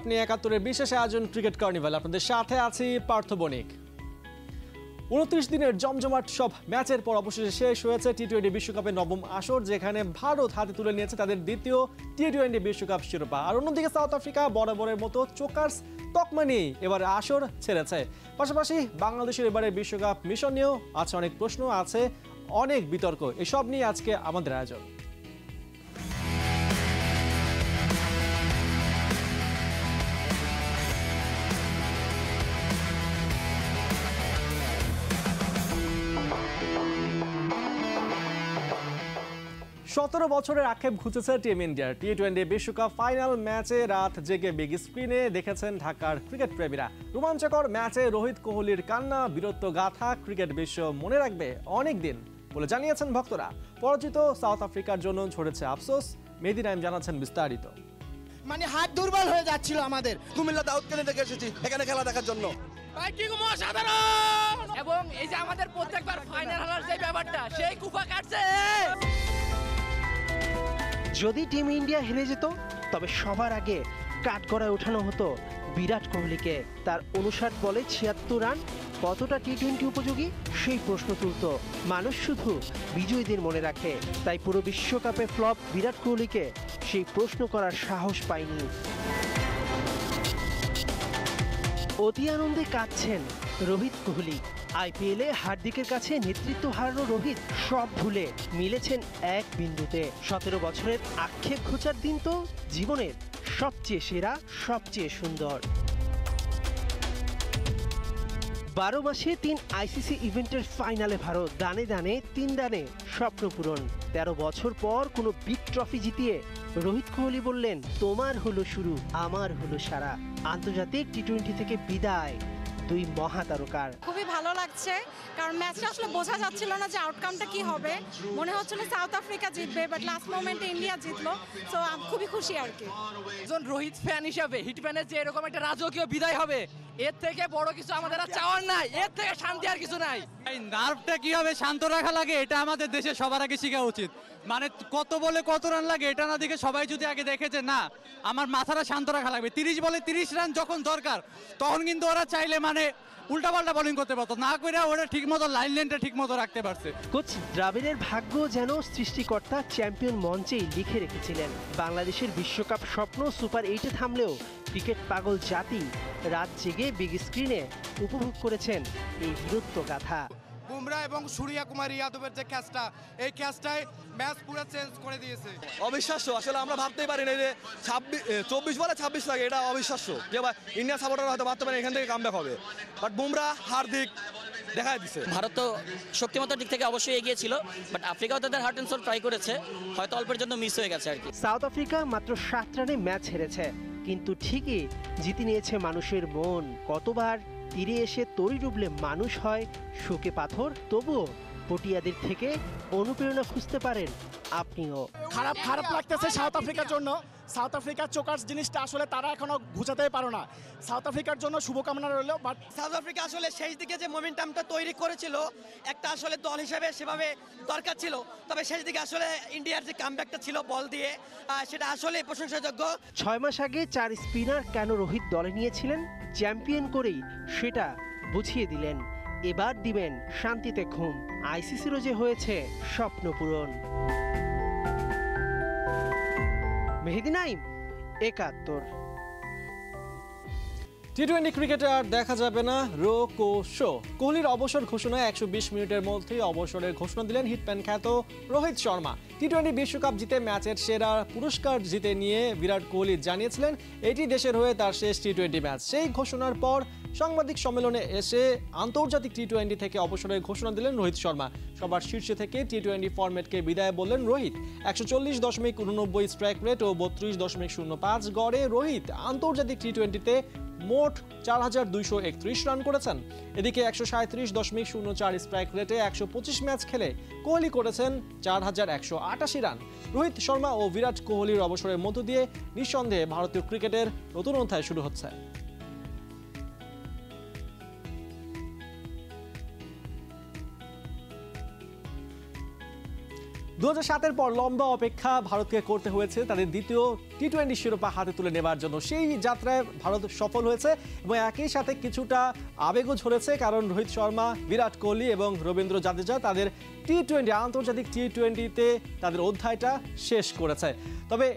আপনি ৭১-এর বিশেষ আয়োজন ক্রিকেট কার্নিভাল। আপনাদের সাথে আছি পার্থ বণিক। ২৯ দিনের জমজমাট সব ম্যাচের পর অবশেষে শেষ হয়েছে টি-20 বিশ্বকাপের নবম আসর, যেখানে ভারত হাতে তুলে নিয়েছে তাদের দ্বিতীয় টি-20 বিশ্বকাপ শিরোপা। আর অন্যদিকে সাউথ আফ্রিকা বরাবরের মতো চোকার্স তকমা নিয়ে এবার আসর ছেড়েছে। পাশাপাশি বাংলাদেশের এবারের বিশ্বকাপ মিশন নিয়েও আছে অনেক প্রশ্ন, আছে অনেক বিতর্ক। এসব নিয়ে আজকে আমাদের আয়োজন। সতেরো বছরের আক্ষেপ ঘুচেছে টিম ইন্ডিয়ার। টি-20 বিশ্বকাপ ফাইনাল ম্যাচে রাত জেগে বিগ স্ক্রিনে দেখেছেন ঢাকার ক্রিকেট প্রেমীরা। রোমাঞ্চকর ম্যাচে রোহিত কোহলির কান্না, বীরত্ব গাথা ক্রিকেট বিশ্ব মনে রাখবে অনেক দিন বলে জানিয়েছেন ভক্তরা। পরাজিত সাউথ আফ্রিকার জন্য ঝরেছে আফসোস। মেহেদী নাইম জানাচ্ছেন বিস্তারিত। মানে হাত দুর্বল হয়ে যাচ্ছিল আমাদের। কুমিল্লা দাউদকানে দেখে এসেছি এখানে খেলা দেখার জন্য। এবং এই যে আমাদের প্রত্যেকবার ফাইনাল হারার যে ব্যাপারটা, সেই কুফা কাটছে। যদি টিম ইন্ডিয়া হেরে যেত তবে সবার আগে কাঠগড়ায় ওঠানো হতো বিরাট কোহলিকে। তার ৫৯ বলে ৭৬ রান কতটা টি-20 উপযোগী সেই প্রশ্ন তুলত। মানুষ শুধু বিজয়ীদের মনে রাখে, তাই পুরো বিশ্বকাপে ফ্লপ বিরাট কোহলিকে সেই প্রশ্ন করার সাহস পায়নি। অতি আনন্দে কাঁদছেন রোহিত কোহলি। আইপিএলে হার্দিকের কাছে নেতৃত্ব হারানো রোহিত সব ভুলে মিলেছেন এক বিন্দুতে। ১৭ বছরের আক্ষেপ ঘোচার দিন তো জীবনের সবচেয়ে সেরা, সবচেয়ে সুন্দর। ১২ মাসে ৩ আইসিসি ইভেন্টের ফাইনালে ভারত, দানে দানে ৩ দানে স্বপ্ন পূরণ। ১৩ বছর পর কোনো বিগ ট্রফি জিতিয়ে রোহিত কোহলি বললেন, তোমার হলো শুরু, আমার হলো সারা। আন্তর্জাতিক টি-20 থেকে বিদায় দুই মহাতারকার। খুবই ভালো লাগছে, কারণ ম্যাচটা আসলে বোঝা যাচ্ছিল না যে আউটকামটা কি হবে। মনে হচ্ছিল সাউথ আফ্রিকা জিতবে, বাট লাস্ট মোমেন্টে ইন্ডিয়া জিতলো। সো আমি খুবই খুশি আর কি। একজন রোহিত ফ্যান হিসাবে, হিট ফ্যানের যে এরকম একটা রাজকীয় বিদায় হবে, এর থেকে বড় কিছু আমাদের আর চাওয়ার নাই, এর থেকে শান্তি আর কিছু নাই। এই নার্ভটা কিভাবে শান্ত রাখা লাগে এটা আমাদের দেশে সবার আগে শেখা উচিত। মানে কত বলে কত রান লাগে এটা না দেখে সবাই যদি আগে দেখে যে না আমার মাথাটা শান্ত রাখা লাগবে, ৩০ বলে ৩০ রান যখন দরকার তখন কিন্তু ওরা চাইলে মানে উল্টাপাল্টা বোলিং করতে পারতো, না করে ওরা ঠিক মতো লাইন লেনটা ঠিক মতো রাখতে পারছে। কোচ দ্রাবিড়ের ভাগ্য যেন সৃষ্টিকর্তা চ্যাম্পিয়ন মঞ্চেই লিখে রেখেছিলেন। বাংলাদেশের বিশ্বকাপ স্বপ্ন সুপার 8-এ থামলেও ক্রিকেট পাগল জাতি রাত জেগে বিগ স্ক্রিনে উপভোগ করেছেন এই বীরত্ব গাথা। বুমরা এবং সূর্যা কুমার যাদবের যে ক্যাচটা, এই ক্যাচটাই ম্যাচ পুরো চেঞ্জ করে দিয়েছে। অবিশ্বাস্য, আসলে আমরা ভাবতেই পারি না যে 24 বলে 26 লাগে, এটা অবিশ্বাস্য। যে ইন্ডিয়া সাপোর্টার হয়তো ভাবতে পারে এখান থেকে কামব্যাক হবে, বাট বুমরা হার্দিক দেখায় দিছে। ভারত তো শক্তিমত্তার দিক থেকে অবশ্যই এগিয়ে ছিল, বাট আফ্রিকাও তাদের হার্ট অ্যান্ড সোল ট্রাই করেছে, হয়তো অল্পের জন্য মিস হয়ে গেছে আর কি। সাউথ আফ্রিকা মাত্র 7 রানে ম্যাচ হেরেছে, কিন্তু ঠিকই জিতে নিয়েছে মানুষের মন। কতবার তীরে এসে তরি ডুবলে মানুষ হয় শোকে পাথর, তবুও পটিয়াদের থেকে অনুপ্রেরণা খুঁজতে পারেন আপনিও। খারাপ লাগতেছে সাউথ আফ্রিকার জন্য। সাউথ আফ্রিকার চোকার্স জিনিসটা আসলে তারা এখনো ঘুচাতেই পারো না। সাউথ আফ্রিকার জন্য শুভকামনা রইল। বাট সাউথ আফ্রিকা আসলে শেষ দিকে যে মোমেন্টামটা তৈরি করেছিল, একটা আসলে দল হিসেবে সেভাবে দরকার ছিল, তবে শেষ দিকে আসলে ইন্ডিয়ার যে কামব্যাকটা ছিল বল দিয়ে, সেটা আসলে প্রশংসাযোগ্য। 6 মাস আগে 4 স্পিনার কেন রোহিত দলে নিয়েছিলেন, চ্যাম্পিয়ন করেই সেটা বুঝিয়ে দিলেন। এবার দিবেন শান্তিতে ঘুম, আইসিসিরও যে হয়েছে স্বপ্ন পূরণ। মেহেদী নাইম, ৭১। টি-20 ক্রিকেটে আর দেখা যাবে না রো কো শো। কোহলির অবসর ঘোষণায় 120 মিনিটের মধ্যেই অবসরের ঘোষণা দিলেন হিটম্যান খ্যাত রোহিত শর্মা। টি-20 বিশ্বকাপ জিতে ম্যাচের সেরা পুরস্কার জিতে নিয়ে বিরাট কোহলি জানিয়েছিলেন এটি দেশের হয়ে তার শেষ টি-20 ম্যাচ। সেই ঘোষণার পর সাংবাদিক সম্মেলনে এসে আন্তর্জাতিক টি-20 থেকে অবসরের ঘোষণা দিলেন রোহিত শর্মা। সবার শীর্ষে থেকে টি-20 ফরম্যাটকে বিদায় বললেন রোহিত। 140.89 স্ট্রাইক রেট ও 32.05 গড়ে রোহিত আন্তর্জাতিক টি-20তে মোট 4,231 রান করেছেন। এদিকে 137.04 স্ট্রাইক রেটে 125 ম্যাচ খেলে কোহলি করেছেন 4,188 রান। রোহিত শর্মা ও বিরাট কোহলির অবসরের মধ্য দিয়ে নিঃসন্দেহে ভারতীয় ক্রিকেটের নতুন অধ্যায় শুরু হচ্ছে। 2007-এর পর লম্বা অপেক্ষা ভারতকে করতে হয়েছে তাদের দ্বিতীয় টি-20 শিরোপা হাতে তুলে নেবার জন্য। সেই যাত্রায় ভারত সফল হয়েছে এবং একই সাথে কিছুটা আবেগও ঝরেছে, কারণ রোহিত শর্মা, বিরাট কোহলি এবং রবীন্দ্র জাদেজা তাদের টি-20 আন্তর্জাতিক টি-20-তে তাদের অধ্যায়টা শেষ করেছে। তবে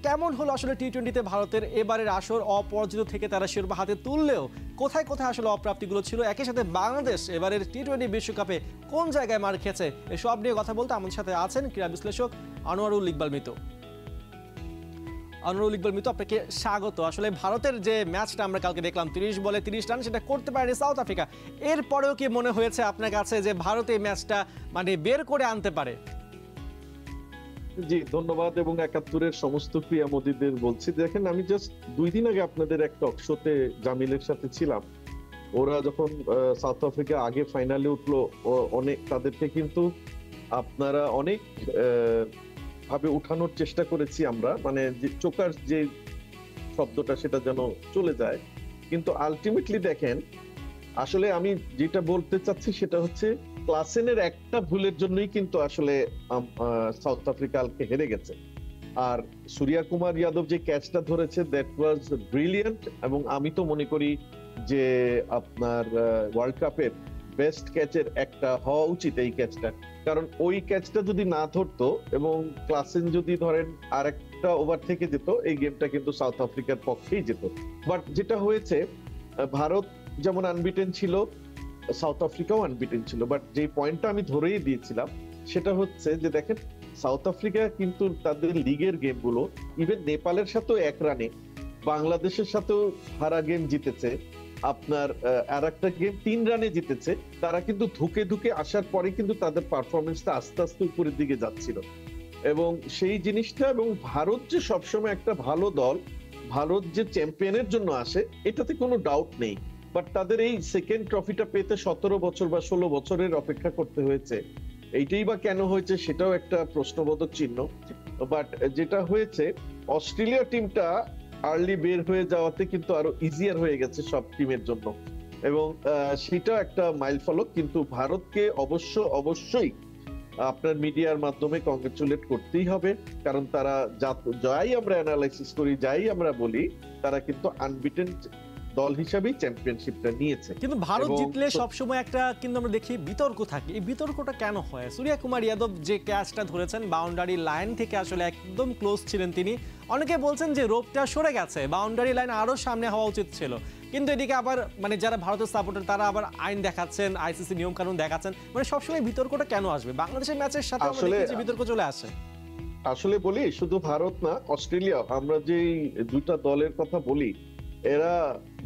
কেমন হলো আসলে টি-20-তে ভারতের এবারের আসর? অপরাজিত থেকে তারা শিরোপা হাতে তুললেও কোথায় কোথায় আসলে অপ্রাপ্তিগুলো ছিল? একই সাথে বাংলাদেশ এবারের টি-20 বিশ্বকাপে কোন জায়গায় মার খেয়েছে, এসব নিয়ে কথা বলতে আমাদের সাথে আছেন ক্রীড়া বিশ্লেষক আনোয়ারুল ইকবাল মিতু। আনোয়ারুল ইকবাল মিতু, আপনাকে স্বাগত। আসলে ভারতের যে ম্যাচটা আমরা কালকে দেখলাম 30 বলে 30 রান, সেটা করতে পারেনি সাউথ আফ্রিকা। এরপরেও কি মনে হয়েছে আপনার কাছে যে ভারত এই ম্যাচটা মানে বের করে আনতে পারে? জি ধন্যবাদ, এবং 71-এর সমস্ত ক্রিয়া মোদীদের বলছি। দেখেন, আমি জাস্ট 2 দিন আগে আপনাদের একটা টক শোতে জামিলের সাথে ছিলাম। ওরা যখন সাউথ আফ্রিকা আগে ফাইনালে উঠলো, অনেক তাদেরকে কিন্তু আপনারা অনেক ভাবে উঠানোর চেষ্টা করেছি আমরা, মানে যে চোকার যে শব্দটা সেটা যেন চলে যায়। কিন্তু আলটিমেটলি দেখেন, আসলে আমি যেটা বলতে চাচ্ছি সেটা হচ্ছে ক্লাসেনের একটা ভুলের জন্যই কিন্তু আসলে সাউথ আফ্রিকা কালকে হেরে গেছে। আর সূর্যা কুমার যাদব যে ক্যাচটা ধরেছে, দ্যাট ওয়াজ ব্রিলিয়ান্ট, এবং আমি তো মনে করি যে আপনার ওয়ার্ল্ড কাপের বেস্ট ক্যাচের একটা হওয়া উচিত এই ক্যাচটা। কারণ ওই ক্যাচটা যদি না ধরতো এবং ক্লাসেন যদি ধরেন আর একটা ওভার থেকে যেত, এই গেমটা কিন্তু সাউথ আফ্রিকার পক্ষেই যেত। বাট যেটা হয়েছে, ভারত যেমন আনবিটেন ছিল, সাউথ আফ্রিকাও আনবিটেন ছিল। বাট যে পয়েন্টটা আমি ধরেই দিয়েছিলাম সেটা হচ্ছে যে দেখেন, সাউথ আফ্রিকা কিন্তু তাদের লিগের গেমগুলো, ইভেন নেপালের সাথেও 1 রানে, বাংলাদেশের সাথেও হারা গেম জিতেছে, আপনার আর একটা গেম 3 রানে জিতেছে। তারা কিন্তু ধুকে ধুকে আসার পরে কিন্তু তাদের পারফরমেন্সটা আস্তে আস্তে উপরের দিকে যাচ্ছিল। এবং সেই জিনিসটা, এবং ভারত যে সবসময় একটা ভালো দল, ভারত যে চ্যাম্পিয়নের জন্য আসে, এটাতে কোনো ডাউট নেই। বাট তাদের এই সেকেন্ড ট্রফিটা পেতে 17 বছর বা 16 বছরের অপেক্ষা করতে হয়েছে। এইটাই বা কেন হয়েছে সেটাও একটা প্রশ্নবোধক চিহ্ন। বাট যেটা হয়েছে, অস্ট্রেলিয়া টিমটা আর্লি বের হয়ে যাওয়াতে কিন্তু আরো ইজিয়ার হয়ে গেছে সব টিমের জন্য, এবং সেটা একটা মাইল ফলক। কিন্তু ভারতকে অবশ্যই আপনার মিডিয়ার মাধ্যমে কংগ্রেচুলেট করতেই হবে, কারণ তারা যাই আমরা অ্যানালাইসিস করি, যাই আমরা বলি, তারা কিন্তু আনবিটেন দল হিসাবেই চ্যাম্পিয়নশিপটা নিয়েছে। কিন্তু ভারত জিতলে সবসময় একটা কিন্তু আমরা দেখি বিতর্ক থাকে। এই বিতর্কটা কেন হয়? সূর্যা কুমার যাদব যে ক্যাচটা ধরেছেন, বাউন্ডারি লাইন থেকে আসলে একদম ক্লোজ ছিলেন তিনি। অনেকে বলছেন যে রোপটা সরে গেছে, বাউন্ডারি লাইন আরো সামনে হওয়া উচিত ছিল। কিন্তু এদিকে আবার মানে যারা ভারতের সাপোর্টার তারা আবার আইন দেখাচ্ছেন, আইসিসি নিয়ম কানুন দেখাচ্ছেন। মানে সবসময় বিতর্কটা কেন আসবে? বাংলাদেশের ম্যাচের সাথে বিতর্ক চলে আসে। আসলে বলি, শুধু ভারত না, অস্ট্রেলিয়া, আমরা যে 2টা দলের কথা বলি, এরা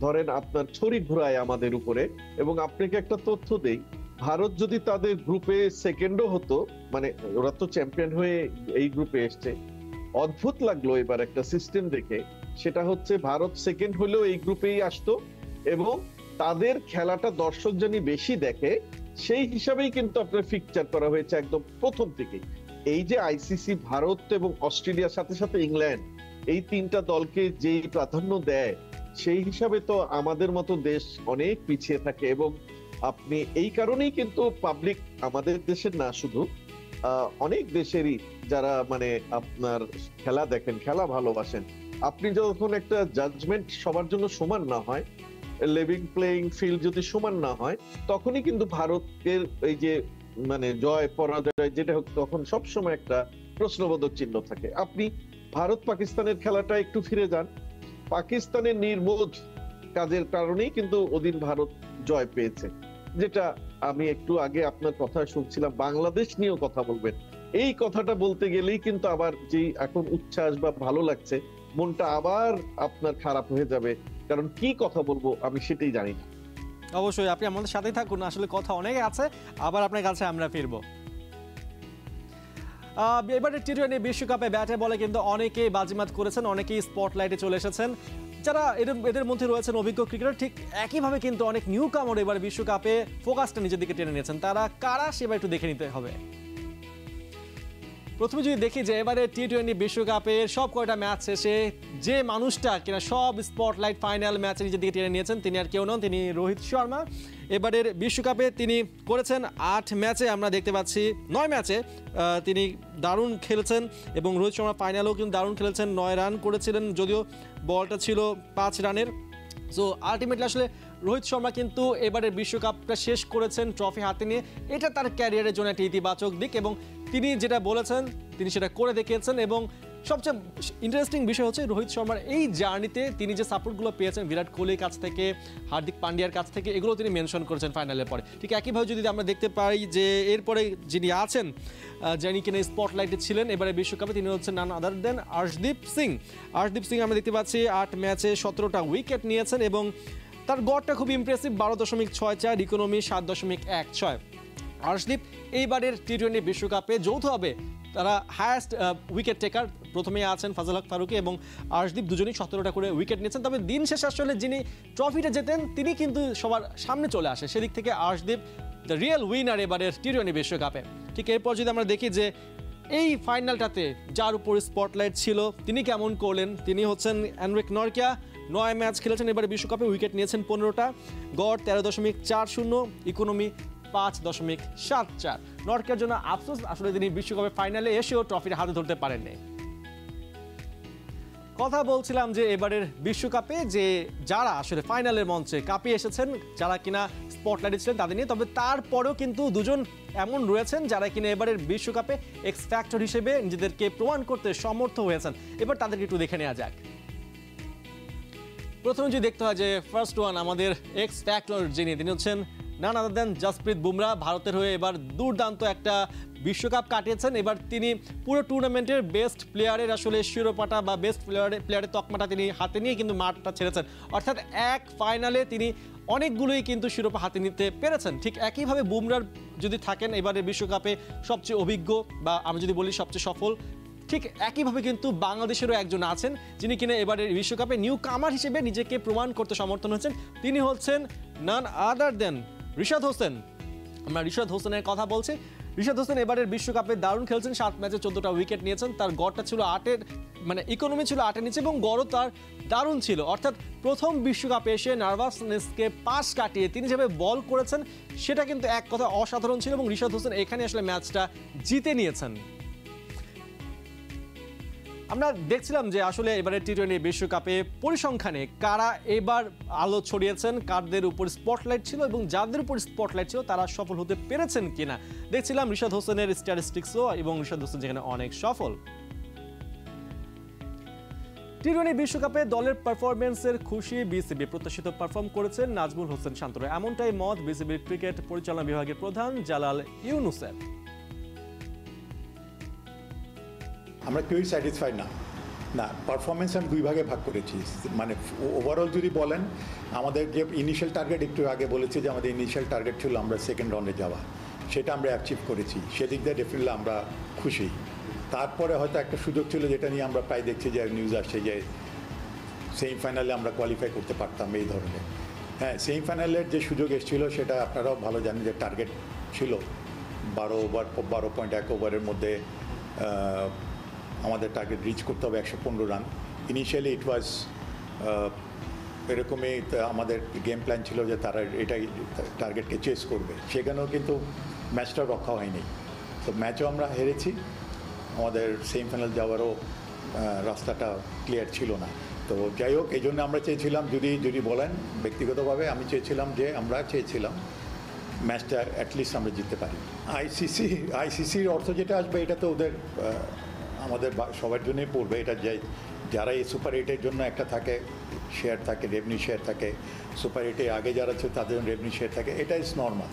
ধরেন আপনার ছড়ি ঘুরায় আমাদের উপরে। এবং আপনাকে একটা তথ্য দেই, ভারত যদি তাদের গ্রুপে সেকেন্ডও হতো, মানে ওরা তো চ্যাম্পিয়ন হয়ে এই গ্রুপে এসছে, অদ্ভুত লাগলো এবার একটা সিস্টেম দেখে। সেটা হচ্ছে ভারত সেকেন্ড হলেও এই গ্রুপেই আসতো, এবং তাদের খেলাটা দর্শক জানি বেশি দেখে, সেই হিসাবেই কিন্তু আপনার ফিকচার করা হয়েছে একদম প্রথম থেকেই। এই যে আইসিসি ভারত এবং অস্ট্রেলিয়ার সাথে সাথে ইংল্যান্ড, এই 3টা দলকে যেই প্রাধান্য দেয়, সেই হিসাবে তো আমাদের মতো দেশ অনেক পিছিয়ে থাকে। এবং আপনি এই কারণেই কিন্তু পাবলিক, আমাদের দেশের না শুধু, অনেক দেশেরই যারা মানে আপনার খেলা দেখেন, খেলা ভালোবাসেন, আপনি যখন একটা জাজমেন্ট সবার জন্য সমান না হয়, লিভিং প্লেইং ফিল্ড যদি সমান না হয়, তখনই কিন্তু ভারতের এই যে মানে জয় পরাজয় যেটা হোক, তখন সবসময় একটা প্রশ্নবোধক চিহ্ন থাকে। আপনি ভারত পাকিস্তানের খেলাটা একটু ফিরে যান, পাকিস্তানের নির্বোধ কাজের কারণেই কিন্তু ওদিন ভারত জয় পেয়েছে। যেটা আমি একটু আগে আপনার কথা শুনছিলাম, বাংলাদেশ নিয়েও কথা বলবেন, এই কথাটা বলতে গেলেই কিন্তু আবার যে এখন উচ্ছ্বাস বা ভালো লাগছে, মনটা আবার আপনার খারাপ হয়ে যাবে। কারণ কি কথা বলবো আমি সেটাই জানি না। অবশ্যই আপনি আমাদের সাথেই থাকুন, আসলে কথা অনেক আছে, আবার আপনার কাছে আমরা ফিরবো। এবারে টি-20 বিশ্বকাপে ব্যাটে বলে কিন্তু অনেকেই বাজিমাত করেছেন, অনেকেই স্পটলাইটে চলে এসেছেন। যারা এদের মধ্যে রয়েছেন অভিজ্ঞ ক্রিকেটার, ঠিক একইভাবে কিন্তু অনেক নিউ কামার এবার বিশ্বকাপে ফোকাসটা নিজের দিকে টেনে নিয়েছেন। তারা কারা সেবার একটু দেখে নিতে হবে। প্রথমে যদি দেখি যে এবারে টি-20 বিশ্বকাপের সব কয়টা ম্যাচ শেষে যে মানুষটা কিনা সব স্পটলাইট ফাইনাল ম্যাচে নিজের দিকে টেনে নিয়েছেন তিনি আর কেউ নন, তিনি রোহিত শর্মা। এবারের বিশ্বকাপে তিনি করেছেন 8 ম্যাচে, আমরা দেখতে পাচ্ছি 9 ম্যাচে তিনি দারুণ খেলেছেন এবং রোহিত শর্মা ফাইনালেও কিন্তু দারুণ খেলেছেন, 9 রান করেছিলেন, যদিও বলটা ছিল 5 রানের। সো আলটিমেটলি আসলে রোহিত শর্মা কিন্তু এবারের বিশ্বকাপটা শেষ করেছেন ট্রফি হাতে নিয়ে, এটা তার ক্যারিয়ারের জন্য একটা ইতিবাচক দিক এবং তিনি যেটা বলেছেন তিনি সেটা করে দেখিয়েছেন। এবং সবচেয়ে ইন্টারেস্টিং বিষয় হচ্ছে রোহিত শর্মার এই জার্নিতে তিনি যে সাপোর্টগুলো পেয়েছেন বিরাট কোহলির কাছ থেকে, হার্দিক পান্ডিয়ার কাছ থেকে, এগুলো তিনি মেনশন করেছেন ফাইনালের পরে। ঠিক একইভাবে যদি আমরা দেখতে পাই যে এরপরে যিনি আছেন যিনি কিনা স্পটলাইটে ছিলেন এবারে বিশ্বকাপে, তিনি হচ্ছেন নান আদার দেন আর্শদীপ সিং। আর্শদীপ সিং আমরা দেখতে পাচ্ছি 8 ম্যাচে 17টা উইকেট নিয়েছেন এবং তার গড়টা খুব ইমপ্রেসিভ, 12.64, ইকোনমি 7.16। আর্শদীপ এইবারের টি-20 বিশ্বকাপে যৌথভাবে তারা হায়েস্ট উইকেট টেকার, প্রথমেই আছেন ফাজল হক ফারুকী এবং আর্শদীপ, দুজনেই 17টা করে উইকেট নিয়েছেন। তবে দিন শেষে আসলে যিনি ট্রফিটা জেতেন তিনি কিন্তু সবার সামনে চলে আসে, সেদিক থেকে আর্শদীপ দ্য রিয়েল উইনার এবারের টি-20 বিশ্বকাপে। ঠিক এরপর যদি আমরা দেখি যে এই ফাইনালটাতে যার উপর স্পটলাইট ছিল তিনি কেমন করলেন, তিনি হচ্ছেন এনরিক নরকিয়া। 9 ম্যাচ খেলেছেন এবারে বিশ্বকাপে, উইকেট নিয়েছেন 15টা, গড় 13.40, ইকোনমি 5.74। নরকিয়ার জন্য আফসোস, আসলে তিনি বিশ্বকাপের ফাইনালে এসেও ট্রফির হাতে ধরতে পারেননি। কথা বলছিলাম যে এবারের বিশ্বকাপে যে যারা আসলে ফাইনালের মঞ্চে কাঁপিয়ে এসেছেন, যারা কিনা স্পটলাইটে ছিলেন তাদের নিয়ে, তবে তারপরেও কিন্তু দুজন এমন রয়েছেন যারা কিনা এবারের বিশ্বকাপে এক্স ফ্যাক্টর হিসেবে নিজেদেরকে প্রমাণ করতে সমর্থ হয়েছেন। এবার তাদেরকে একটু দেখে নেওয়া যাক। প্রথমে যদি দেখতে হয় যে ফার্স্ট ওয়ান আমাদের এক্স ফ্যাক্টর যিনি, তিনি হচ্ছেন নান আদার দেন জসপ্রীত বুমরা। ভারতের হয়ে এবার দুর্দান্ত একটা বিশ্বকাপ কাটিয়েছেন। এবার তিনি পুরো টুর্নামেন্টের বেস্ট প্লেয়ারের আসলে শিরোপাটা বা বেস্ট প্লেয়ারের তকমাটা তিনি হাতে নিয়ে কিন্তু মাঠটা ছেড়েছেন। অর্থাৎ এক ফাইনালে তিনি অনেকগুলোই কিন্তু শিরোপা হাতে নিতে পেরেছেন। ঠিক একইভাবে বুমরার যদি থাকেন এবারের বিশ্বকাপে সবচেয়ে অভিজ্ঞ বা আমি যদি বলি সবচেয়ে সফল, ঠিক একইভাবে কিন্তু বাংলাদেশেরও একজন আছেন যিনি কিনা এবারের বিশ্বকাপে নিউ কামার হিসেবে নিজেকে প্রমাণ করতে সমর্থন হয়েছেন। তিনি হচ্ছেন নান আদার দেন রিশাদ হোসেন। আমরা রিশাদ হোসেনের কথা বলছি। রিশাদ হোসেন এবারের বিশ্বকাপে দারুণ খেলছেন, 7 ম্যাচে 14টা উইকেট নিয়েছেন, তার গড়টা ছিল 8-এর, মানে ইকোনমি ছিল 8-এর নিচে এবং গড়ও তার দারুণ ছিল। অর্থাৎ প্রথম বিশ্বকাপে এসে নার্ভাসনেসকে পাশ কাটিয়ে তিনি যেভাবে বল করেছেন সেটা কিন্তু এক কথা অসাধারণ ছিল এবং রিশাদ হোসেন এখানে আসলে ম্যাচটা জিতে নিয়েছেন। আমরা দেখছিলাম যে আসলে এবারে টি-20 বিশ্বকাপে পরিসংখ্যানে কারা এবার আলো ছড়িয়েছেন, কাদের উপর স্পটলাইট ছিল এবং যাদের উপর স্পটলাইট ছিল তারা সফল হতে পেরেছেন কিনা। দেখছিলাম রিশাদ হোসেনের স্ট্যাটিস্টিক্সও এবং রিশাদ হোসেন যেখানে অনেক সফল। টি-20 বিশ্বকাপে দলের পারফরমেন্সের খুশি বিসিবি, প্রত্যাশিত পারফর্ম করেছেন নাজমুল হোসেন শান্তরা, এমনটাই মত বিসিবির ক্রিকেট পরিচালনা বিভাগের প্রধান জালাল ইউনুসের। আমরা কেউই স্যাটিসফাইড না পারফরমেন্স আমি 2 ভাগে ভাগ করেছি। মানে ওভারঅল যদি বলেন আমাদের যে ইনিশিয়াল টার্গেট, একটু আগে বলেছি যে আমাদের ইনিশিয়াল টার্গেট ছিল আমরা সেকেন্ড রাউন্ডে যাওয়া, সেটা আমরা অ্যাচিভ করেছি, সেদিক দিয়ে ডেফিনেটলি আমরা খুশি। তারপরে হয়তো একটা সুযোগ ছিল যেটা নিয়ে আমরা প্রায় দেখছি যে নিউজ আসছে যে সেমিফাইনালে আমরা কোয়ালিফাই করতে পারতাম এই ধরনের। হ্যাঁ, সেমিফাইনালের যে সুযোগ এসেছিল সেটা আপনারাও ভালো জানেন যে টার্গেট ছিল 12.1 ওভারের মধ্যে আমাদের টার্গেট রিচ করতে হবে 115 রান। ইনিশিয়ালি ইট ওয়াজ এরকমই আমাদের গেম প্ল্যান ছিল যে তারা এটাই টার্গেটকে চেস করবে, সেখানেও কিন্তু ম্যাচটা রক্ষা হয়নি। তো ম্যাচও আমরা হেরেছি, আমাদের সেমিফাইনাল যাওয়ারও রাস্তাটা ক্লিয়ার ছিল না। তো যাই হোক, এই জন্য আমরা চেয়েছিলাম, যদি বলেন ব্যক্তিগতভাবে আমি চেয়েছিলাম যে আমরা চেয়েছিলাম ম্যাচটা অ্যাটলিস্ট আমরা জিততে পারি। আইসিসির অর্থ যেটা আসবে এটা তো ওদের আমাদের সবার জন্যই পড়বে। এটা যারা এই সুপার 8-এর জন্য একটা থাকে শেয়ার থাকে, রেভিনিউ শেয়ার থাকে, সুপার 8-এ আগে যারা ছিল তাদের জন্য রেভিনিউ শেয়ার থাকে, এটা ইজ নর্মাল।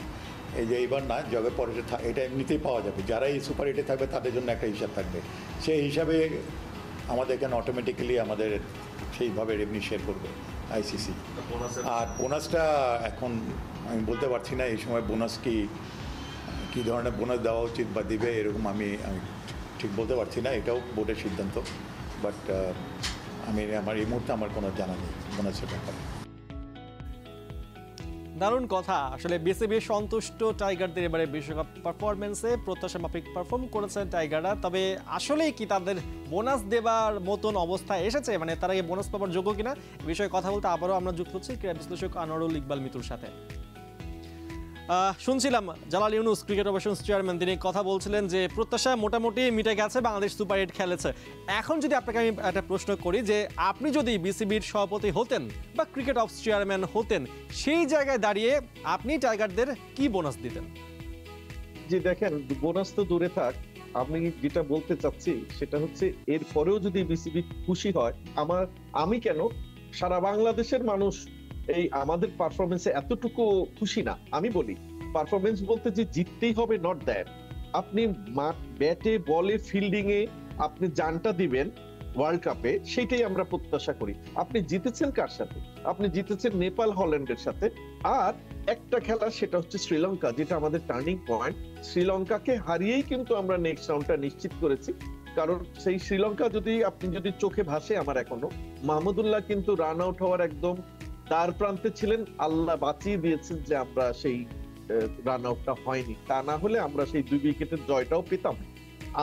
এই যে এইবার না, যবে পরে এটা এমনিতেই পাওয়া যাবে, যারা এই সুপার 8-এ থাকবে তাদের জন্য একটা হিসাব থাকবে, সেই হিসাবে আমাদের এখানে অটোমেটিক্যালি আমাদের সেইভাবে রেভিনিউ শেয়ার করবে আইসিসি। আর বোনাসটা এখন আমি বলতে পারছি না এই সময় বোনাস কী ধরনের বোনাস দেওয়া উচিত বা দিবে এরকম আমি ঠিক বলতে পারছি না, এটাও বোর্ডের সিদ্ধান্ত। বাট আমার এই মুহূর্তে আমার কোনো জানা নেই বোনাসের ব্যাপারে। দারুণ কথা। আসলে বিসিবি সন্তুষ্ট টাইগারদের এবারে বিশ্বকাপ পারফরমেন্সে, প্রত্যাশা মাফিক পারফর্ম করেছেন টাইগাররা। তবে আসলেই কি তাদের বোনাস দেবার মতন অবস্থায় এসেছে, মানে তারা এই বোনাস পাওয়ার যোগ্য কিনা, বিষয়ে কথা বলতে আবারও আমরা যুক্ত হচ্ছি ক্রীড়া বিশ্লেষক আনোয়ারুল ইকবাল মিতুর সাথে। শুনছিলাম Jalal Yunus cricket operations chairman, তিনি কথা বলছিলেন যে প্রত্যাশা মোটামুটি মিটে গেছে, বাংলাদেশ সুপার 8 খেলেছে। এখন যদি আপনাকে আমি একটা প্রশ্ন করি যে আপনি যদি বিসিবির সভাপতি হতেন বা ক্রিকেট অপস চেয়ারম্যান হতেন, সেই জায়গায় দাঁড়িয়ে আপনি টাইগারদের কি বোনাস দিতেন? যে দেখেন, বোনাস তো দূরে থাক, আমি যেটা বলতে চাচ্ছি সেটা হচ্ছে এর পরেও যদি বিসিবি খুশি হয়, আমি কেন সারা বাংলাদেশের মানুষ এই আমাদের পারফরমেন্সে এতটুকু খুশি না। আমি বলি পারফরমেন্স বলতে যে জিততেই হবে, নট দ্যাট। আপনি ব্যাটে বলে ফিল্ডিং এ আপনি জানটা দিবেন ওয়ার্ল্ড কাপে, সেটাই আমরা প্রত্যাশা করি। আপনি জিতেছেন কার সাথে? আপনি জিতেছেন নেপাল, হল্যান্ডের সাথে। আর একটা খেলা, সেটা হচ্ছে শ্রীলঙ্কা, যেটা আমাদের টার্নিং পয়েন্ট। শ্রীলঙ্কাকে হারিয়েই কিন্তু আমরা নেক্সট রাউন্ডটা নিশ্চিত করেছি। কারণ সেই শ্রীলঙ্কা আপনি যদি চোখে ভাসে আমার এখনো, মাহমুদুল্লাহ কিন্তু রান আউট হওয়ার একদম দ্বার প্রান্তে ছিলেন, আল্লাহ বাঁচিয়ে দিয়েছেন যে আমরা সেই রান আউটটা হয়নি। তা না হলে আমরা সেই 2 উইকেটের জয়টাও পেতাম।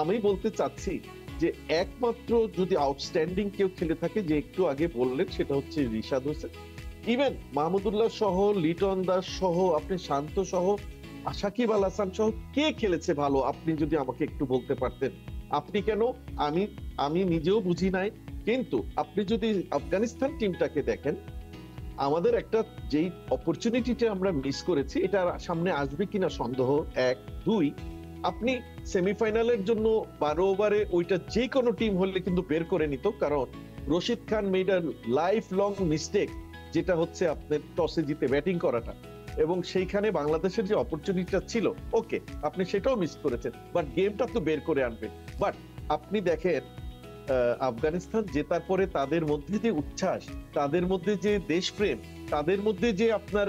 আমি বলতে চাচ্ছি যে একমাত্র যদি আউটস্ট্যান্ডিং কেউ খেলে থাকে, যে একটু আগে বললেন, সেটা হচ্ছে রিশাদ হোসেন। ইভেন মাহমুদুল্লাহ সহ, লিটন দাস সহ, আপনি শান্ত সহ, সাকিব আল হাসান সহ কে খেলেছে ভালো, আপনি যদি আমাকে একটু বলতে পারতেন। আপনি কেন, আমি নিজেও বুঝি নাই। কিন্তু আপনি যদি আফগানিস্তান টিমটাকে দেখেন, আমাদের একটা যেই অপরচুনিটিটা আমরা মিস করেছি, এটা সামনে আসবে কিনা সন্দেহ। 1, 2, আপনি সেমিফাইনালের জন্য 12 ওভারে ওইটা যে কোনো টিম হলে কিন্তু বের করে নিত। কারণ Rashid Khan made a lifelong mistake, যেটা হচ্ছে আপনার টসে জিতে ব্যাটিং করাটা, এবং সেইখানে বাংলাদেশের যে অপরচুনিটিটা ছিল, ওকে আপনি সেটাও মিস করেছেন, বাট গেমটা তো বের করে আনবে। বাট আপনি দেখেন আফগানিস্তান জেতার পরে তাদের মধ্যে যে উচ্ছ্বাস, তাদের মধ্যে যে দেশপ্রেম, তাদের মধ্যে যে আপনার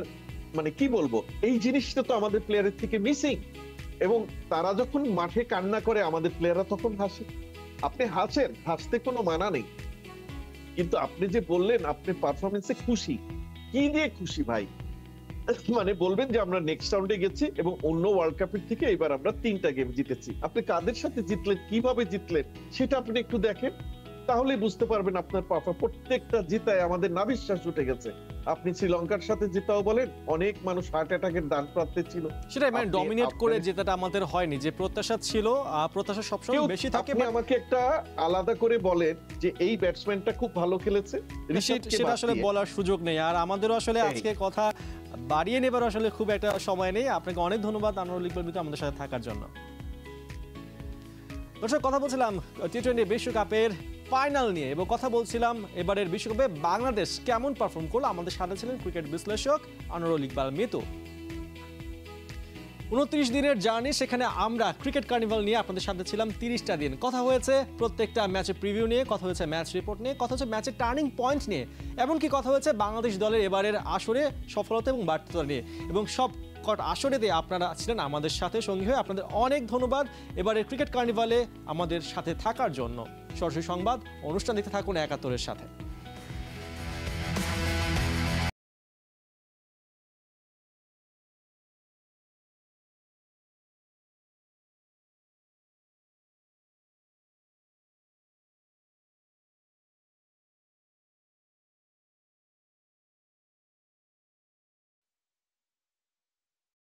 মানে কি বলবো, এই জিনিসটা তো আমাদের প্লেয়ারের থেকে মিসিং। এবং তারা যখন মাঠে কান্না করে, আমাদের প্লেয়াররা তখন হাসে। আপনি হাসেন, হাসতে কোনো মানা নেই, কিন্তু আপনি যে বললেন আপনি পারফরমেন্সে খুশি, কি দিয়ে খুশি ভাই? মানে বলবেন যে আমরা নেক্সট রাউন্ডে গেছি এবং অন্য ওয়ার্ল্ড কাপের থেকে এবার আমরা 3টা গেম জিতেছি। আপনি কাদের সাথে জিতলেন, কিভাবে জিতলেন, সেটা আপনি একটু দেখেন, তাহলে বুঝতে পারবেন আপনার প্রত্যেকটা জিতায় আমাদের নাভিশ্বাস উঠে গেছে। আপনি শ্রীলঙ্কার সাথে জেতাও বলেন, অনেক মানুষ হার্ট অ্যাটাকের ডান প্রান্তে ছিল। সেটাই, মানে ডমিনেট করে জেতাটা আমাদের হয়নি, যে প্রত্যাশা ছিল, প্রত্যাশা সবসময় বেশি থাকে। আপনি আমাকে একটা আলাদা করে বলেন যে এই ব্যাটসম্যানটা খুব ভালো খেলেছে, সেটা আসলে বলার সুযোগ নেই। আর আমাদেরও আসলে আজকে কথা বাড়িয়ে নেবার আসলে খুব একটা সময় নেই। আপনাকে অনেক ধন্যবাদ আনোয়ারুল ইকবাল মিতু আমাদের সাথে থাকার জন্য। দর্শক, কথা বলছিলাম টি-20 বিশ্বকাপের ফাইনাল নিয়ে, এবং কথা বলছিলাম এবারের বিশ্বকাপে বাংলাদেশ কেমন পারফর্ম করলো। আমাদের সাথে ছিলেন ক্রিকেট বিশ্লেষক আনোয়ারুল ইকবাল মিতু। 29 দিনের জার্নি, সেখানে আমরা ক্রিকেট কার্নিভাল নিয়ে আপনাদের সাথে ছিলাম 30টা দিন। কথা হয়েছে প্রত্যেকটা ম্যাচের প্রিভিউ নিয়ে, কথা হয়েছে ম্যাচ রিপোর্ট নিয়ে, কথা হচ্ছে ম্যাচের টার্নিং পয়েন্ট নিয়ে, এমনকি কথা হয়েছে বাংলাদেশ দলের এবারের আসরে সফলতা এবং ব্যর্থতা নিয়ে। এবং সব আসরেতে আপনারা ছিলেন আমাদের সাথে সঙ্গী হয়ে। আপনাদের অনেক ধন্যবাদ এবারের ক্রিকেট কার্নিভালে আমাদের সাথে থাকার জন্য। সরাসরি সংবাদ অনুষ্ঠান দেখতে থাকুন 71-এর সাথে।